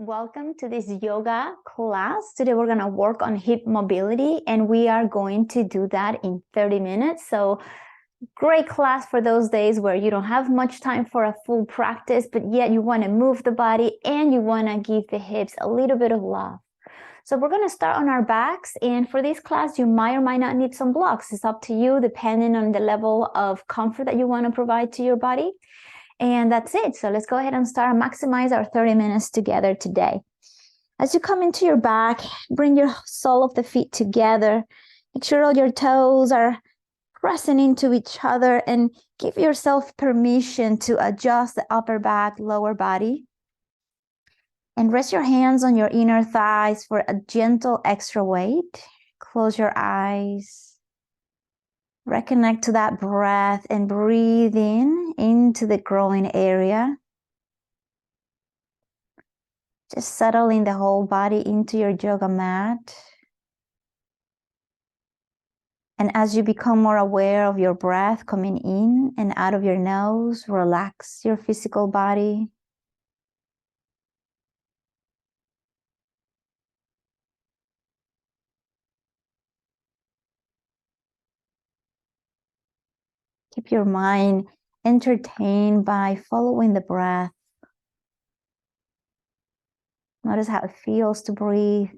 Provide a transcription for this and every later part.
Welcome to this yoga class. Today we're going to work on hip mobility and we are going to do that in 30 minutes. So great class for those days where you don't have much time for a full practice, but yet you want to move the body and you want to give the hips a little bit of love. So we're going to start on our backs, and for this class you might or might not need some blocks. It's up to you depending on the level of comfort that you want to provide to your body. And that's it. So let's go ahead and start and maximize our 30 minutes together today. As you come into your back, bring your sole of the feet together. Make sure all your toes are pressing into each other and give yourself permission to adjust the upper back, lower body. And rest your hands on your inner thighs for a gentle extra weight. Close your eyes. Reconnect to that breath and breathe in into the growing area. Just settling the whole body into your yoga mat. And as you become more aware of your breath coming in and out of your nose, relax your physical body. Keep your mind entertained by following the breath. Notice how it feels to breathe.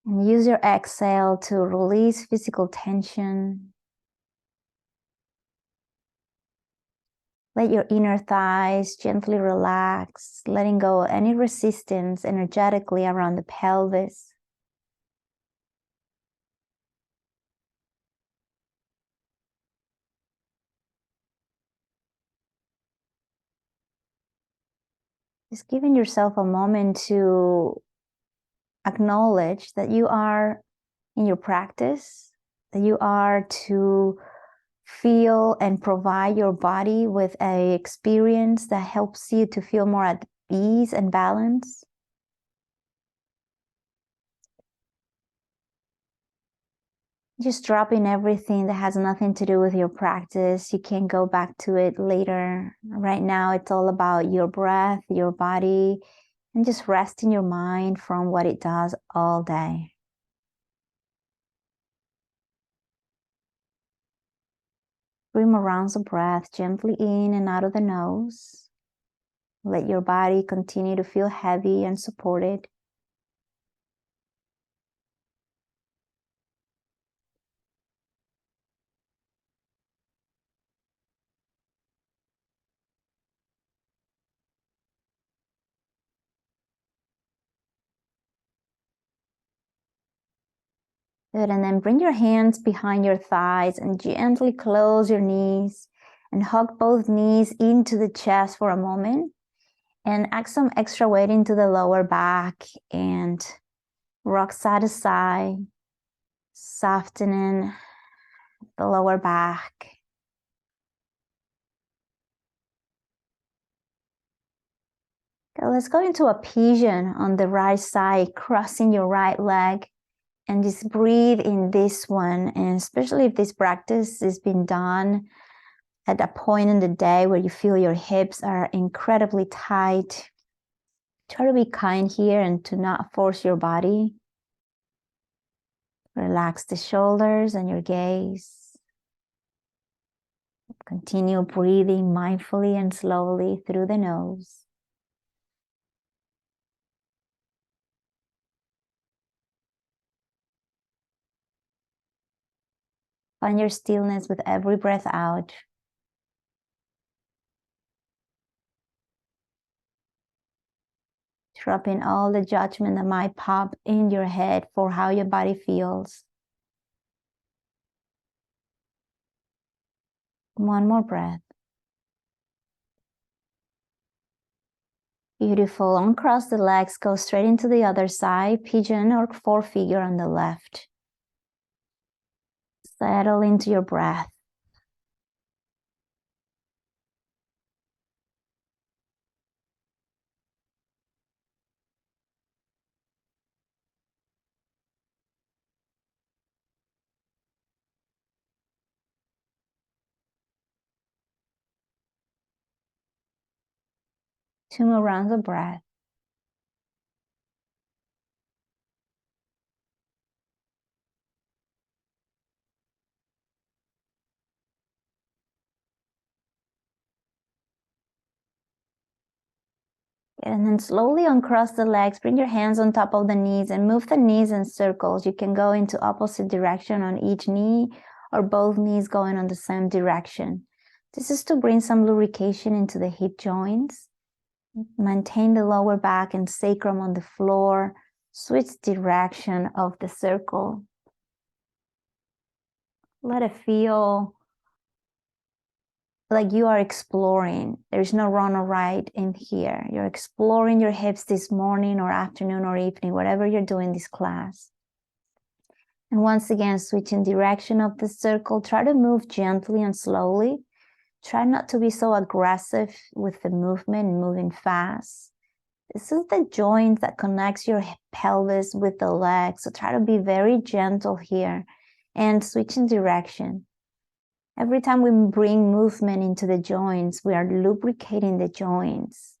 And use your exhale to release physical tension. Let your inner thighs gently relax, letting go of any resistance energetically around the pelvis. Just giving yourself a moment to acknowledge that you are in your practice, that you are to feel and provide your body with an experience that helps you to feel more at ease and balance. Just dropping everything that has nothing to do with your practice. You can go back to it later. Right now, it's all about your breath, your body, and just resting your mind from what it does all day. 3 more rounds of breath, gently in and out of the nose. Let your body continue to feel heavy and supported. Good, and then bring your hands behind your thighs and gently close your knees and hug both knees into the chest for a moment. And add some extra weight into the lower back and rock side to side, softening the lower back. Okay, let's go into a pigeon on the right side, crossing your right leg. And just breathe in this one. And especially if this practice is being done at a point in the day where you feel your hips are incredibly tight, try to be kind here and to not force your body. Relax the shoulders and your gaze. Continue breathing mindfully and slowly through the nose. Find your stillness with every breath out. Dropping all the judgment that might pop in your head for how your body feels. One more breath. Beautiful. Uncross the legs, go straight into the other side, pigeon or 4-figure on the left. Settle into your breath. 2 more rounds of breath. And then slowly uncross the legs, bring your hands on top of the knees and move the knees in circles. You can go into opposite direction on each knee or both knees going on the same direction. This is to bring some lubrication into the hip joints. Maintain the lower back and sacrum on the floor. Switch direction of the circle. Let it feel like you are exploring. There's no wrong or right in here. You're exploring your hips this morning or afternoon or evening, whatever you're doing this class. And once again, switching direction of the circle. Try to move gently and slowly. Try not to be so aggressive with the movement, moving fast. This is the joint that connects your pelvis with the legs. So try to be very gentle here and switching direction. Every time we bring movement into the joints, we are lubricating the joints.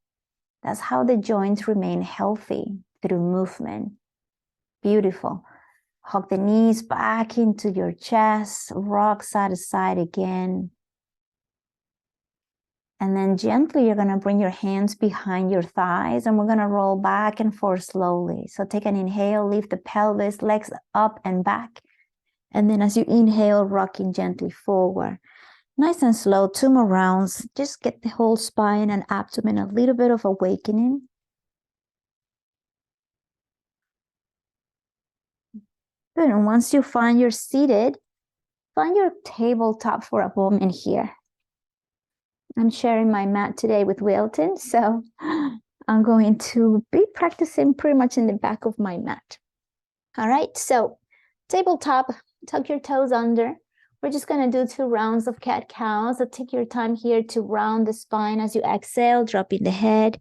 That's how the joints remain healthy, through movement. Beautiful. Hug the knees back into your chest, rock side to side again. And then gently, you're gonna bring your hands behind your thighs and we're gonna roll back and forth slowly. So take an inhale, lift the pelvis, legs up and back. And then as you inhale, rocking gently forward. Nice and slow, 2 more rounds. Just get the whole spine and abdomen a little bit of awakening. Good, and once you find you're seated, find your tabletop for a moment here. I'm sharing my mat today with Wilton, so I'm going to be practicing pretty much in the back of my mat. All right, so tabletop, tuck your toes under. We're just going to do 2 rounds of cat-cow. So take your time here to round the spine as you exhale, dropping the head.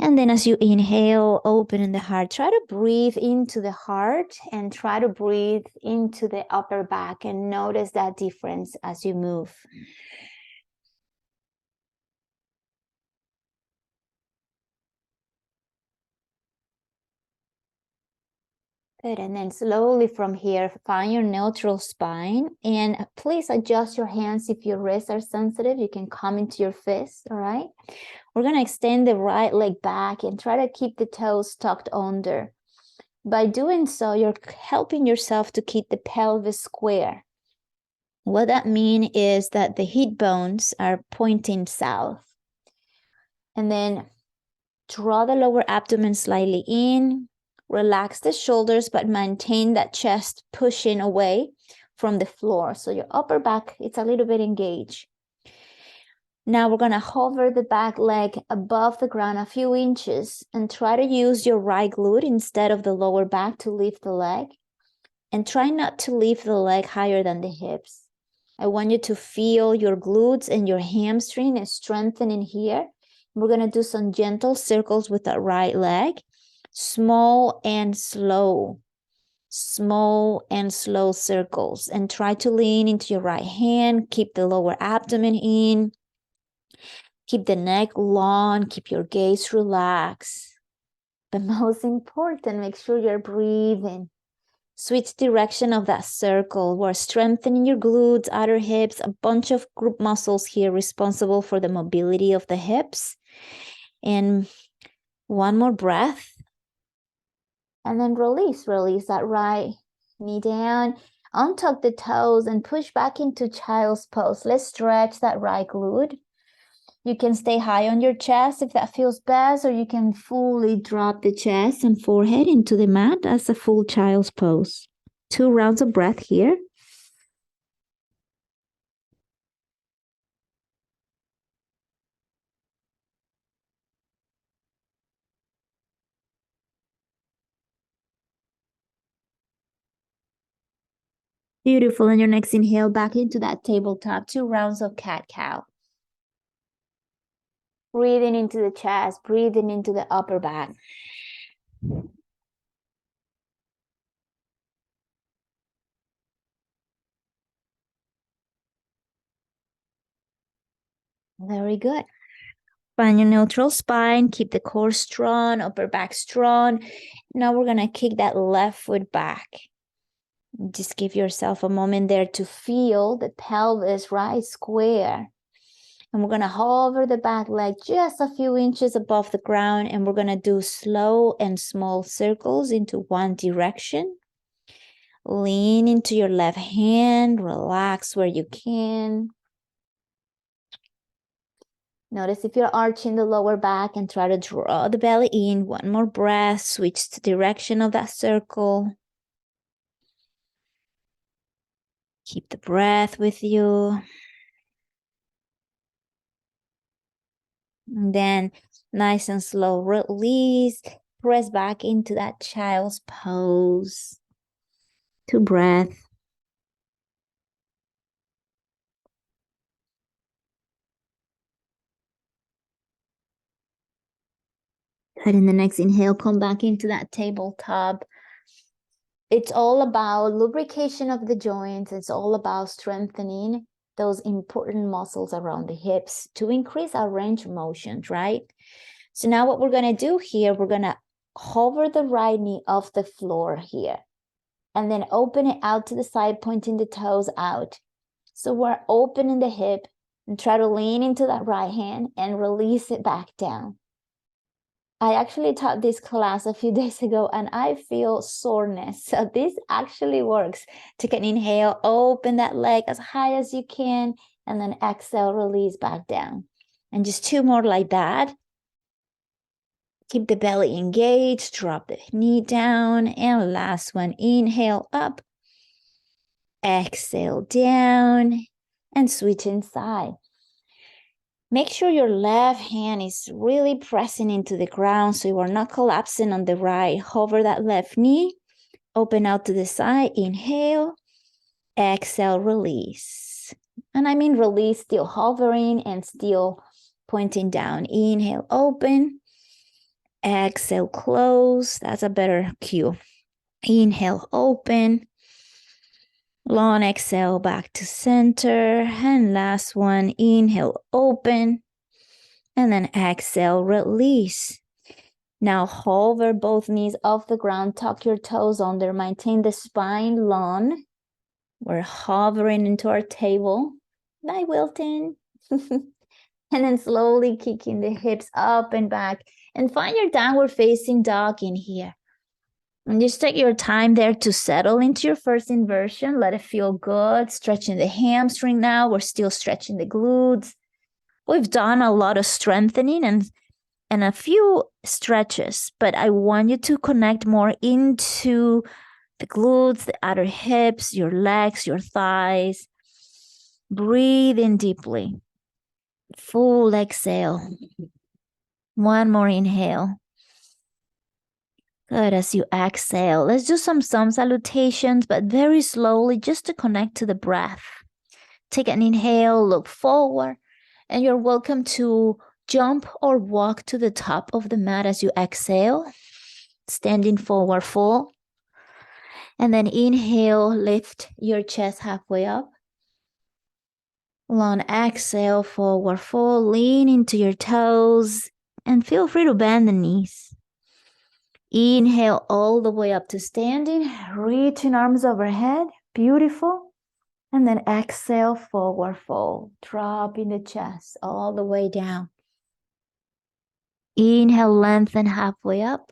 And then as you inhale, open the heart. Try to breathe into the heart and try to breathe into the upper back and notice that difference as you move. Good, and then slowly from here, find your neutral spine and please adjust your hands. If your wrists are sensitive, you can come into your fist, all right? We're gonna extend the right leg back and try to keep the toes tucked under. By doing so, you're helping yourself to keep the pelvis square. What that means is that the hip bones are pointing south. And then draw the lower abdomen slightly in. Relax the shoulders, but maintain that chest pushing away from the floor. So your upper back, it's a little bit engaged. Now we're going to hover the back leg above the ground a few inches and try to use your right glute instead of the lower back to lift the leg. And try not to lift the leg higher than the hips. I want you to feel your glutes and your hamstring strengthening here. We're going to do some gentle circles with that right leg. Small and slow circles, and try to lean into your right hand. Keep the lower abdomen in, keep the neck long, keep your gaze relaxed. But most important, make sure you're breathing. Switch direction of that circle. We're strengthening your glutes, outer hips, a bunch of group muscles here responsible for the mobility of the hips. And one more breath. And then release that right knee down, untuck the toes and push back into child's pose. Let's stretch that right glute. You can stay high on your chest if that feels best, or you can fully drop the chest and forehead into the mat as a full child's pose. 2 rounds of breath here. Beautiful. And your next inhale back into that tabletop. 2 rounds of cat-cow. Breathing into the chest, breathing into the upper back. Very good. Find your neutral spine. Keep the core strong, upper back strong. Now we're going to kick that left foot back. Just give yourself a moment there to feel the pelvis right square. And we're going to hover the back leg just a few inches above the ground. And we're going to do slow and small circles into one direction. Lean into your left hand. Relax where you can. Notice if you're arching the lower back and try to draw the belly in. One more breath. Switch the direction of that circle. Keep the breath with you. And then nice and slow release. Press back into that child's pose. 2 breaths. Good. In the next inhale, come back into that tabletop. It's all about lubrication of the joints. It's all about strengthening those important muscles around the hips to increase our range of motions, right? So now what we're going to do here, we're going to hover the right knee off the floor here and then open it out to the side, pointing the toes out. So we're opening the hip and try to lean into that right hand and release it back down. I actually taught this class a few days ago and I feel soreness. So this actually works. Take an inhale, open that leg as high as you can, and then exhale, release back down. And just 2 more like that. Keep the belly engaged, drop the knee down, and last one, inhale up, exhale down, and switch inside. Make sure your left hand is really pressing into the ground so you are not collapsing on the right. Hover that left knee, open out to the side, inhale, exhale, release. And I mean release, still hovering and still pointing down. Inhale, open, exhale, close. That's a better cue. Inhale, open, long exhale back to center, and last one, inhale, open, and then exhale, release. Now hover both knees off the ground, tuck your toes under, maintain the spine long. We're hovering into our table. Bye, Wilton. And then slowly kicking the hips up and back, and find your downward facing dog in here. And just take your time there to settle into your first inversion. Let it feel good. Stretching the hamstring now. We're still stretching the glutes. We've done a lot of strengthening and a few stretches, but I want you to connect more into the glutes, the outer hips, your legs, your thighs. Breathe in deeply. Full exhale. One more inhale. Good. As you exhale, let's do some salutations, but very slowly, just to connect to the breath. Take an inhale, look forward, and you're welcome to jump or walk to the top of the mat as you exhale, standing forward full. And then inhale, lift your chest halfway up. Long exhale, forward fold, lean into your toes, and feel free to bend the knees. Inhale all the way up to standing, reaching arms overhead, beautiful. And then exhale, forward fold, dropping the chest all the way down. Inhale, lengthen halfway up.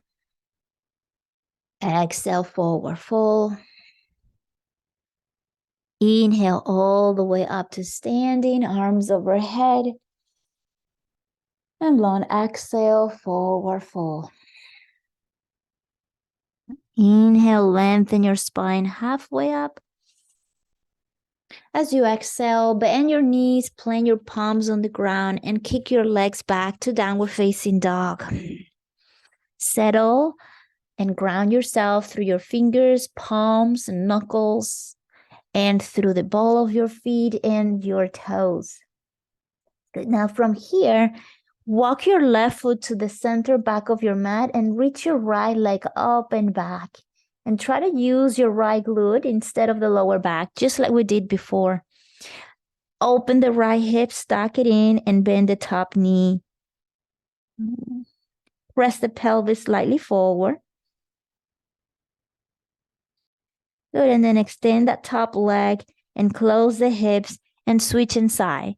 Exhale, forward fold. Inhale all the way up to standing, arms overhead. And long exhale, forward fold. Inhale, lengthen your spine halfway up. As you exhale, bend your knees, plant your palms on the ground, and kick your legs back to downward facing dog. Settle and ground yourself through your fingers, palms, and knuckles, and through the ball of your feet and your toes. Good. Now from here, walk your left foot to the center back of your mat and reach your right leg up and back. And try to use your right glute instead of the lower back, just like we did before. Open the right hip, stack it in, and bend the top knee. Press the pelvis slightly forward. Good, and then extend that top leg and close the hips and switch inside.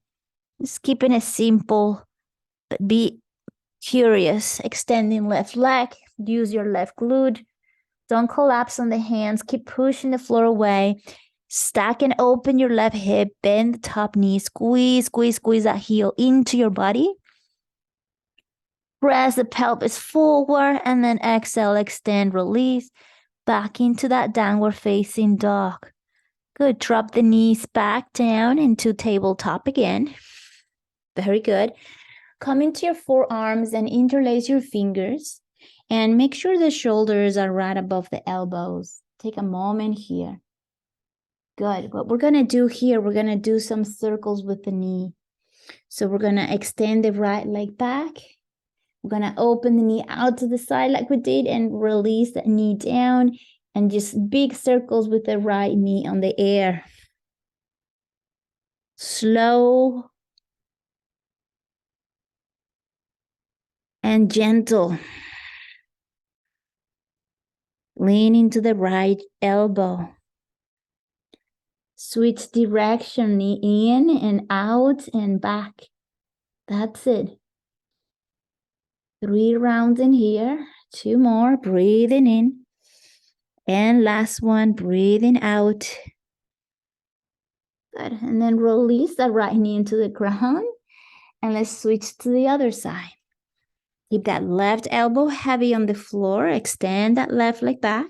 Just keeping it simple, but be curious. Extending left leg, use your left glute. Don't collapse on the hands. Keep pushing the floor away. Stack and open your left hip. Bend the top knee. Squeeze, squeeze, squeeze that heel into your body. Press the pelvis forward and then exhale, extend, release. Back into that downward facing dog. Good. Drop the knees back down into tabletop again. Very good. Come into your forearms and interlace your fingers. And make sure the shoulders are right above the elbows. Take a moment here. Good. What we're going to do here, we're going to do some circles with the knee. So we're going to extend the right leg back. We're going to open the knee out to the side like we did and release the knee down. And just big circles with the right knee on the air. Slow and gentle. Lean into the right elbow. Switch direction, knee in and out and back. That's it. 3 rounds in here. 2 more. Breathing in. And last one, breathing out. Good. And then release that right knee into the ground. And let's switch to the other side. Keep that left elbow heavy on the floor. Extend that left leg back.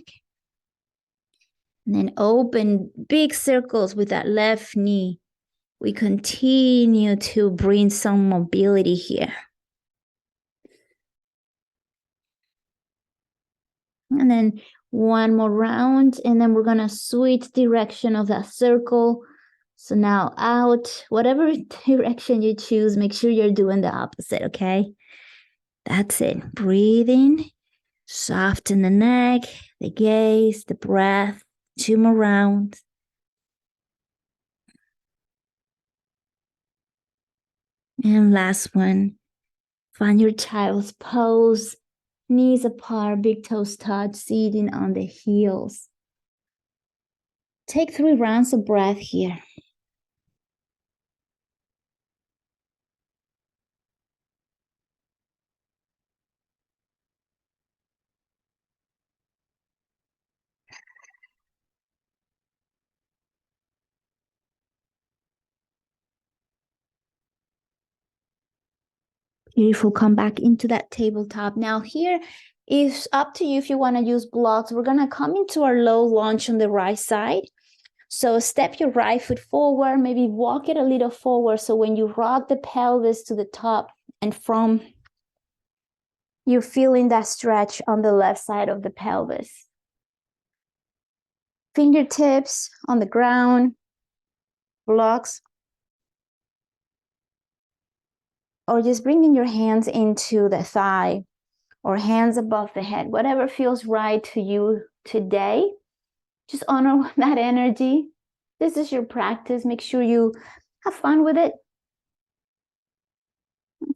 And then open big circles with that left knee. We continue to bring some mobility here. And then one more round, and then we're going to switch direction of that circle. So now out, whatever direction you choose, make sure you're doing the opposite, okay? That's it. Breathing, soften the neck, the gaze, the breath. 2 more rounds. And last one. Find your child's pose. Knees apart, big toes touch, sitting on the heels. Take 3 rounds of breath here. Beautiful. Come back into that tabletop. Now here is up to you if you want to use blocks. We're going to come into our low lunge on the right side. So step your right foot forward, maybe walk it a little forward. So when you rock the pelvis to the top and from, you're feeling that stretch on the left side of the pelvis. Fingertips on the ground, blocks. Or just bringing your hands into the thigh or hands above the head, whatever feels right to you today. Just honor that energy. This is your practice. Make sure you have fun with it.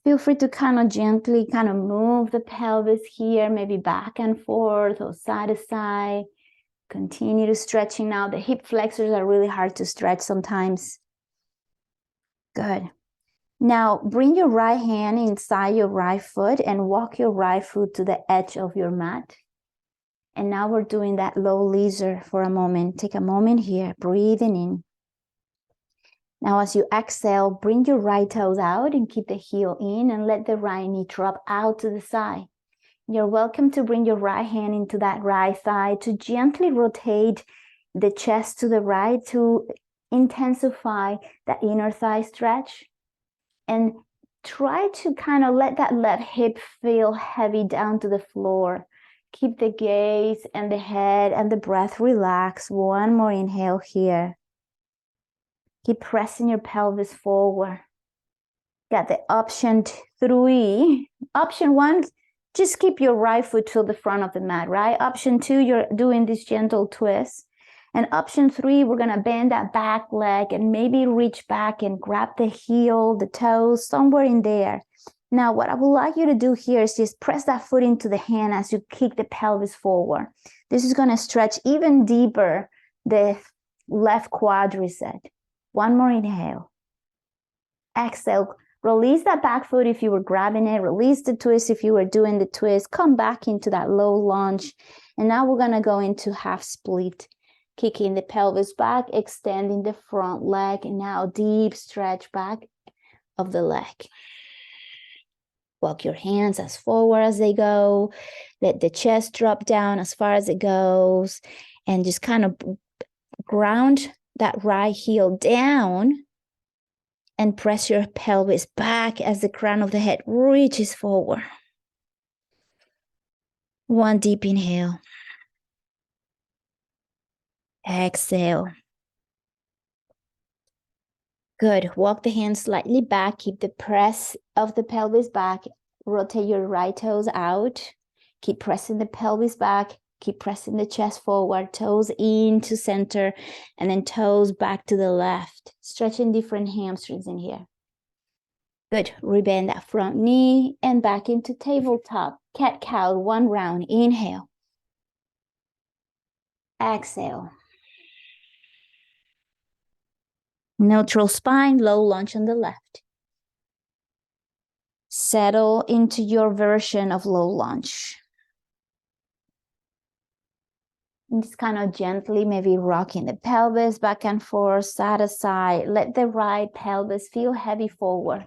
Feel free to kind of gently kind of move the pelvis here, maybe back and forth or side to side. Continue to stretching now. The hip flexors are really hard to stretch sometimes. Good. Now, bring your right hand inside your right foot and walk your right foot to the edge of your mat. And now we're doing that low leisure for a moment. Take a moment here, breathing in. Now, as you exhale, bring your right toes out and keep the heel in and let the right knee drop out to the side. You're welcome to bring your right hand into that right thigh to gently rotate the chest to the right to intensify that inner thigh stretch. And try to kind of let that left hip feel heavy down to the floor. Keep the gaze and the head and the breath relaxed. One more inhale here. Keep pressing your pelvis forward. Got the option 3. Option 1, just keep your right foot to the front of the mat, right? Option 2, you're doing this gentle twist. And option 3, we're going to bend that back leg and maybe reach back and grab the heel, the toes, somewhere in there. Now, what I would like you to do here is just press that foot into the hand as you kick the pelvis forward. This is going to stretch even deeper the left quadricep. One more inhale. Exhale. Release that back foot if you were grabbing it. Release the twist if you were doing the twist. Come back into that low lunge. And now we're going to go into half split. Kicking the pelvis back, extending the front leg. And now deep stretch back of the leg. Walk your hands as forward as they go. Let the chest drop down as far as it goes. And just kind of ground that right heel down. And press your pelvis back as the crown of the head reaches forward. One deep inhale. Exhale. Good. Walk the hands slightly back. Keep the press of the pelvis back. Rotate your right toes out. Keep pressing the pelvis back. Keep pressing the chest forward. Toes into center. And then toes back to the left. Stretching different hamstrings in here. Good. Rebend that front knee and back into tabletop. Cat-cow, one round. Inhale. Exhale. Neutral spine, low lunge on the left. Settle into your version of low lunge. And just kind of gently, maybe rocking the pelvis back and forth, side to side. Let the right pelvis feel heavy forward.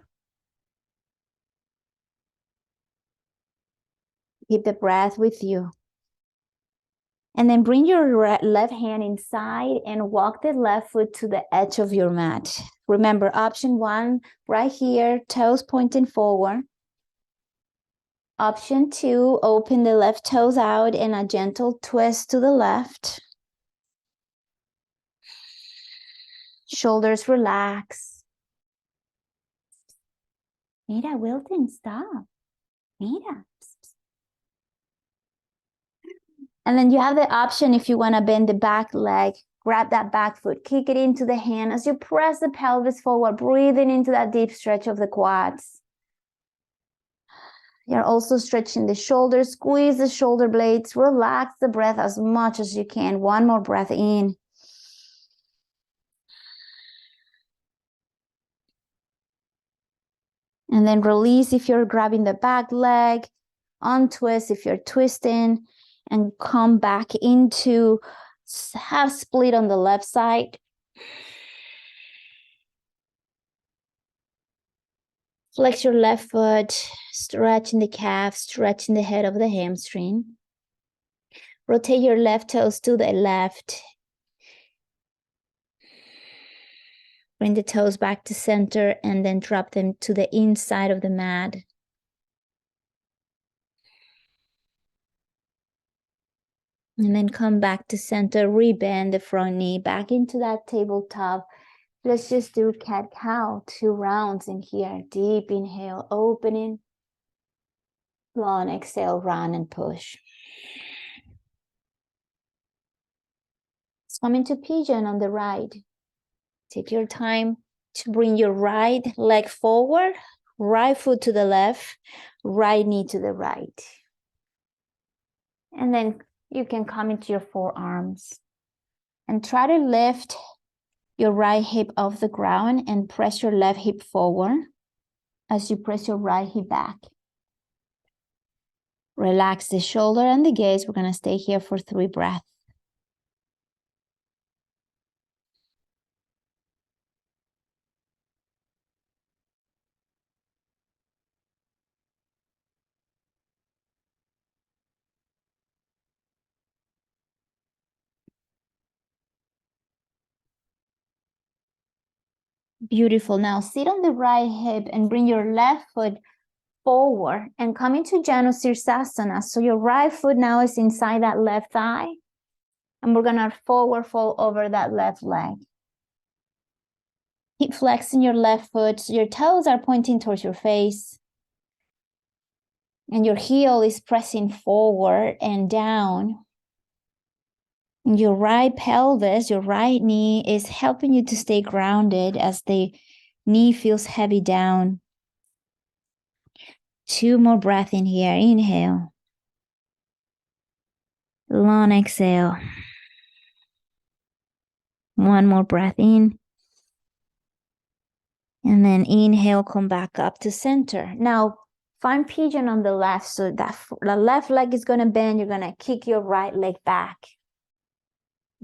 Keep the breath with you. And then bring your left hand inside and walk the left foot to the edge of your mat. Remember, option 1, right here, toes pointing forward. Option 2, open the left toes out and a gentle twist to the left. Shoulders relax. Mira, Wilton, stop. Mira. And then you have the option if you want to bend the back leg, grab that back foot, kick it into the hand as you press the pelvis forward, breathing into that deep stretch of the quads. You're also stretching the shoulders, squeeze the shoulder blades, relax the breath as much as you can. One more breath in. And then release if you're grabbing the back leg, untwist if you're twisting, and come back into half split on the left side. Flex your left foot, stretching the calf, stretching the head of the hamstring. Rotate your left toes to the left. Bring the toes back to center and then drop them to the inside of the mat. And then come back to center, rebend the front knee back into that tabletop. Let's just do cat-cow, 2 rounds in here. Deep inhale, opening. Long exhale, round and push. Come into pigeon on the right. Take your time to bring your right leg forward, right foot to the left, right knee to the right. And then you can come into your forearms and try to lift your right hip off the ground and press your left hip forward as you press your right hip back. Relax the shoulder and the gaze. We're going to stay here for 3 breaths. Beautiful. Now sit on the right hip and bring your left foot forward and come into Janu Sirsasana. So your right foot now is inside that left thigh. And we're going to forward fold over that left leg. Keep flexing your left foot. Your toes are pointing towards your face. And your heel is pressing forward and down. And your right pelvis, your right knee is helping you to stay grounded as the knee feels heavy down. 2 more breaths in here. Inhale. Long exhale. 1 more breath in. And then inhale, come back up to center. Now, find pigeon on the left. So that the left leg is going to bend. You're going to kick your right leg back.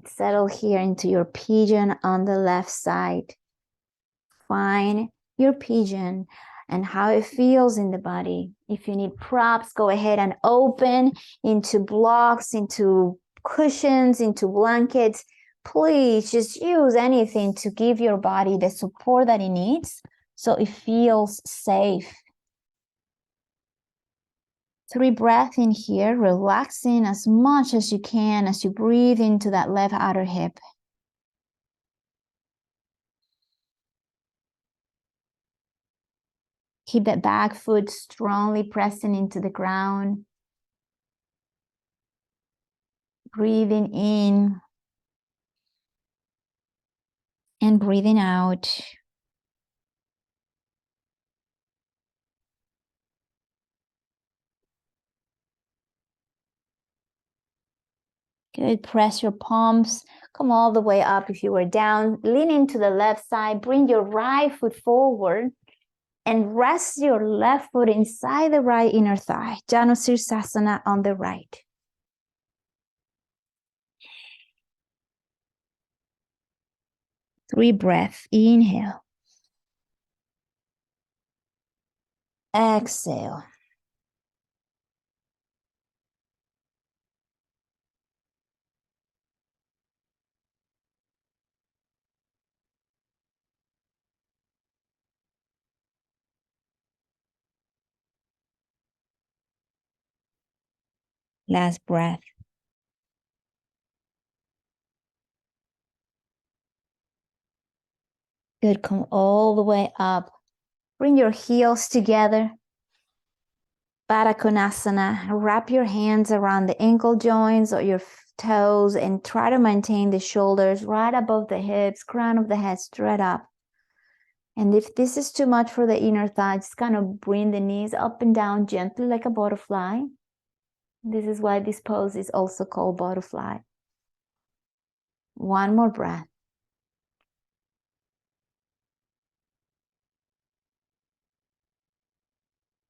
Settle here into your pigeon on the left side. Find your pigeon and how it feels in the body. If you need props, go ahead and open into blocks, into cushions, into blankets. Please just use anything to give your body the support that it needs so it feels safe. 3 breaths in here, relaxing as much as you can as you breathe into that left outer hip. Keep that back foot strongly pressing into the ground. Breathing in and breathing out. Good. Press your palms. Come all the way up if you were down. Lean into the left side. Bring your right foot forward and rest your left foot inside the right inner thigh. Janu Sirsasana on the right. Three breaths. Inhale. Exhale. Last breath. Good. Come all the way up. Bring your heels together. Baddha Konasana. Wrap your hands around the ankle joints or your toes and try to maintain the shoulders right above the hips, crown of the head straight up. And if this is too much for the inner thigh, just kind of bring the knees up and down gently like a butterfly. This is why this pose is also called butterfly. 1 more breath.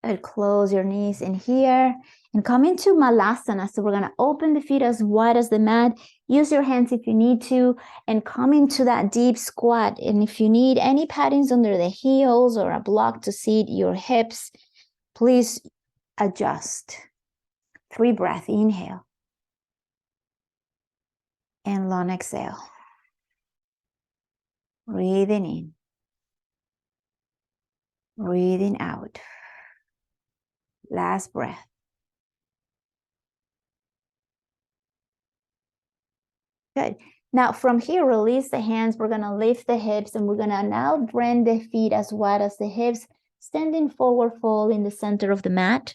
And close your knees in here and come into Malasana. So we're going to open the feet as wide as the mat. Use your hands if you need to and come into that deep squat. And if you need any paddings under the heels or a block to seat your hips, please adjust. 3 breaths. Inhale. And long exhale. Breathing in. Breathing out. Last breath. Good. Now from here, release the hands. We're going to lift the hips and we're going to now bend the feet as wide as the hips, standing forward fold in the center of the mat.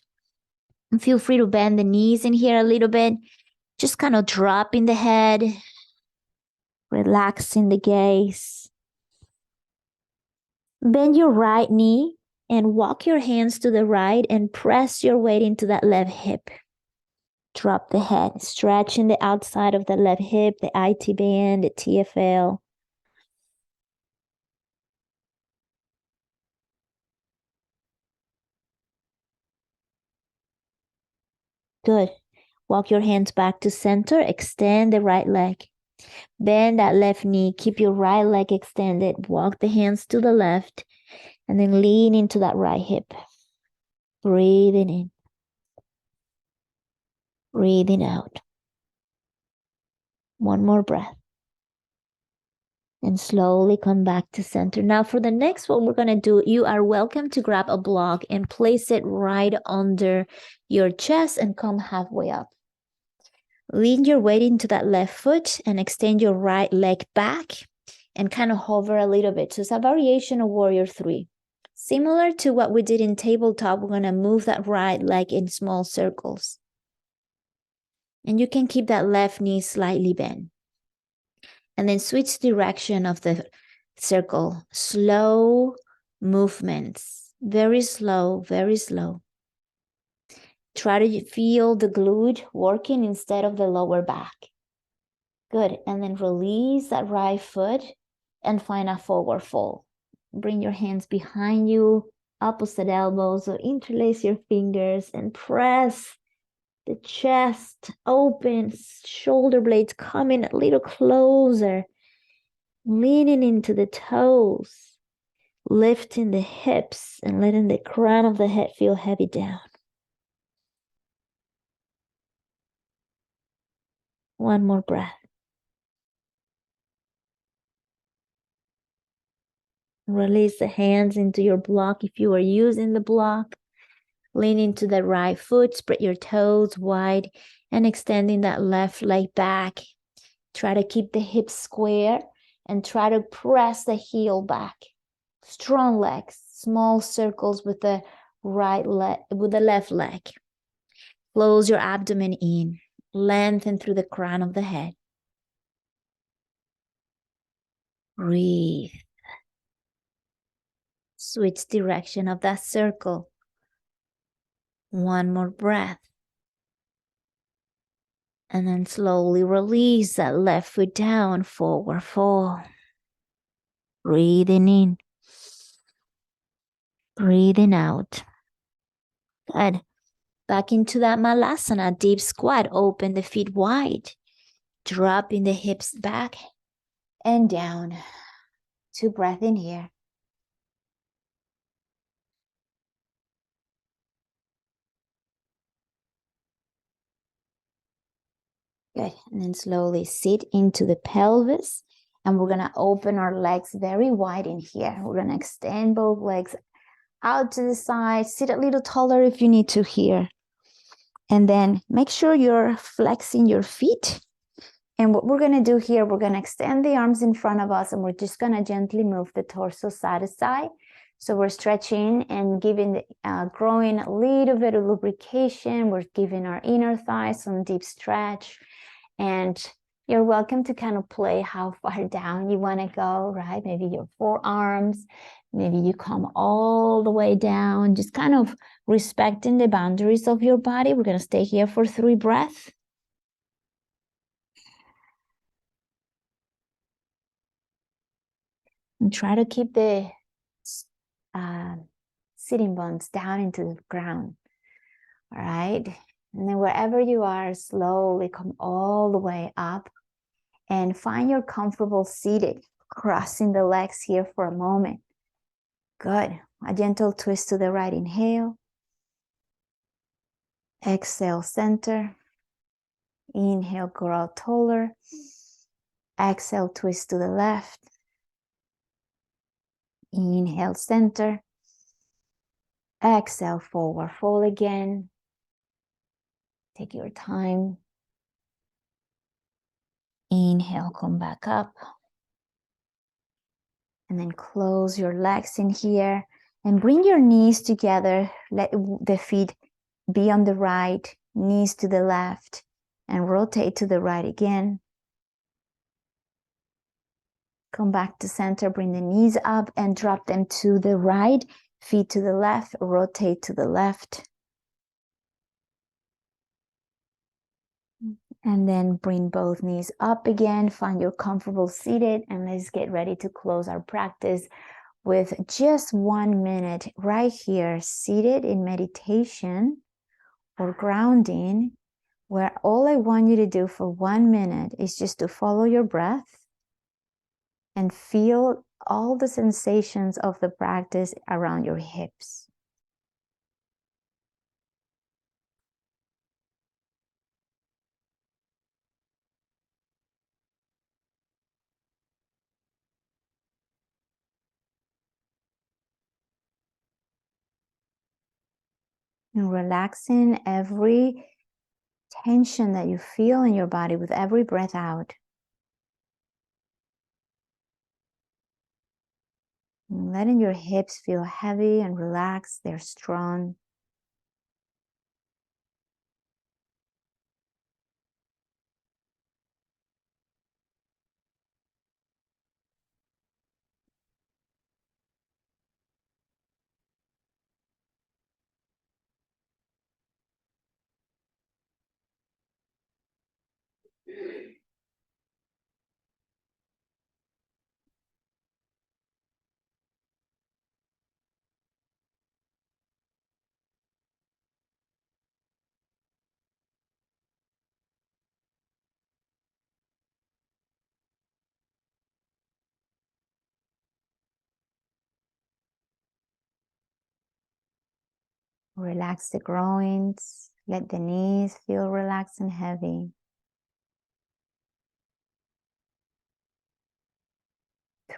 And feel free to bend the knees in here a little bit. Just kind of dropping the head, relaxing the gaze. Bend your right knee and walk your hands to the right and press your weight into that left hip. Drop the head, stretching the outside of the left hip, the IT band, the TFL. Good. Walk your hands back to center. Extend the right leg. Bend that left knee. Keep your right leg extended. Walk the hands to the left. And then lean into that right hip. Breathing in. Breathing out. 1 more breath. And slowly come back to center. Now for the next one we're going to do, you are welcome to grab a block and place it right under your chest and come halfway up. Lean your weight into that left foot and extend your right leg back and kind of hover a little bit. So it's a variation of Warrior 3. Similar to what we did in tabletop, we're going to move that right leg in small circles. And you can keep that left knee slightly bent. And then switch direction of the circle. Slow movements. Very slow, very slow. Try to feel the glute working instead of the lower back. Good. And then release that right foot and find a forward fold. Bring your hands behind you, opposite elbows, so interlace your fingers and press the chest open, shoulder blades coming a little closer, leaning into the toes, lifting the hips and letting the crown of the head feel heavy down. One more breath. Release the hands into your block if you are using the block. Lean into the right foot, spread your toes wide and extending that left leg back. Try to keep the hips square and try to press the heel back. Strong legs, small circles with the right leg, with the left leg. Close your abdomen in, lengthen through the crown of the head. Breathe. Switch direction of that circle. One more breath. And then slowly release that left foot down, forward fold. Breathing in. Breathing out. Good. Back into that malasana, deep squat. Open the feet wide. Dropping the hips back and down. 2 breaths in here. Good. And then slowly sit into the pelvis. And we're going to open our legs very wide in here. We're going to extend both legs out to the side. Sit a little taller if you need to here. And then make sure you're flexing your feet. And what we're going to do here, we're going to extend the arms in front of us and we're just going to gently move the torso side to side. So we're stretching and giving, growing a little bit of lubrication. We're giving our inner thighs some deep stretch. And you're welcome to kind of play how far down you want to go, right? Maybe your forearms, maybe you come all the way down, just kind of respecting the boundaries of your body. We're going to stay here for 3 breaths. And try to keep the sitting bones down into the ground. All right. And then wherever you are, slowly come all the way up and find your comfortable seated, crossing the legs here for a moment. Good. A gentle twist to the right, inhale. Exhale, center. Inhale, grow taller. Exhale, twist to the left. Inhale, center. Exhale, forward fold again. Take your time. Inhale, come back up. And then close your legs in here and bring your knees together. Let the feet be on the right, knees to the left, and rotate to the right again. Come back to center, bring the knees up and drop them to the right, feet to the left, rotate to the left. And then bring both knees up again, find your comfortable seated, and let's get ready to close our practice with just 1 minute right here, seated in meditation or grounding, where all I want you to do for 1 minute is just to follow your breath and feel all the sensations of the practice around your hips. And relaxing every tension that you feel in your body with every breath out. And letting your hips feel heavy and relaxed, they're strong. Relax the groins. Let the knees feel relaxed and heavy.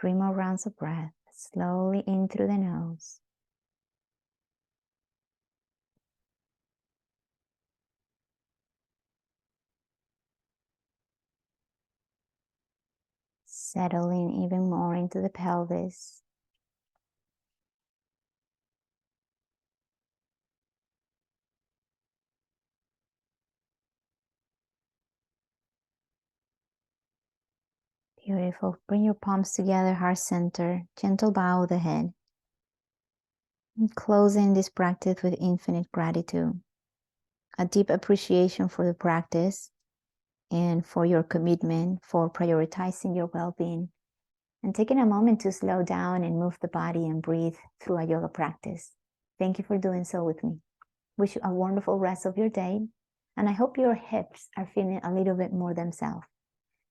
3 more rounds of breath. Slowly in through the nose. Settling even more into the pelvis. Beautiful. Bring your palms together, heart center. Gentle bow of the head. And closing this practice with infinite gratitude. A deep appreciation for the practice and for your commitment, for prioritizing your well-being, and taking a moment to slow down and move the body and breathe through a yoga practice. Thank you for doing so with me. Wish you a wonderful rest of your day, and I hope your hips are feeling a little bit more themselves.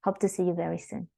Hope to see you very soon.